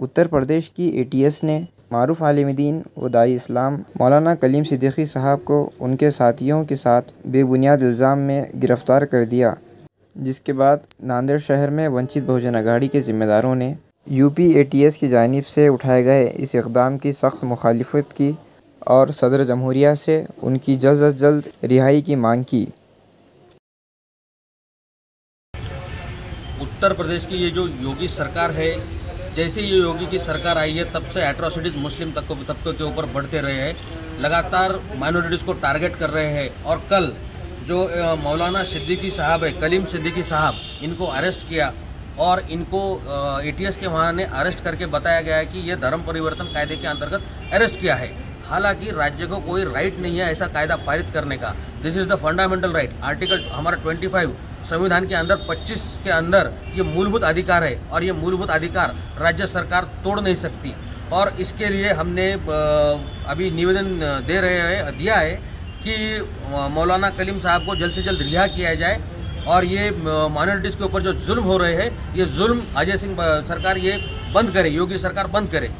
उत्तर प्रदेश की ATS ने मारूफ आलिम दीन व दाई इस्लाम मौलाना कलीम सिद्दीकी साहब को उनके साथियों के साथ बेबुनियाद इल्ज़ाम में गिरफ़्तार कर दिया, जिसके बाद नांदेड़ शहर में वंचित बहुजन अघाड़ी के ज़िम्मेदारों ने UP ATS की जानिब से उठाए गए इस इक़दाम की सख्त मुखालिफत की और सदर जमहूरिया से उनकी जल्द अज जल्द रिहाई की मांग की। उत्तर प्रदेश की ये जो योगी सरकार है, जैसे ये योगी की सरकार आई है तब से एट्रोसिटीज़ मुस्लिम तबके के ऊपर बढ़ते रहे हैं, लगातार माइनॉरिटीज़ को टारगेट कर रहे हैं। और कल जो मौलाना सिद्दीकी साहब है, कलीम सिद्दीकी साहब, इनको अरेस्ट किया और इनको ATS के वहाँ ने अरेस्ट करके बताया गया है कि ये धर्म परिवर्तन कायदे के अंतर्गत अरेस्ट किया है। हालांकि राज्य को कोई राइट नहीं है ऐसा कायदा पारित करने का। This is the fundamental right. Article हमारा 25 संविधान के अंदर 25 के अंदर ये मूलभूत अधिकार है और ये मूलभूत अधिकार राज्य सरकार तोड़ नहीं सकती। और इसके लिए हमने अभी निवेदन दिया है कि मौलाना कलीम साहब को जल्द से जल्द रिहा किया जाए और ये माइनॉरिटीज़ के ऊपर जो जुल्म हो रहे हैं, ये जुल्म अजय सिंह सरकार ये बंद करे, योगी सरकार बंद करे।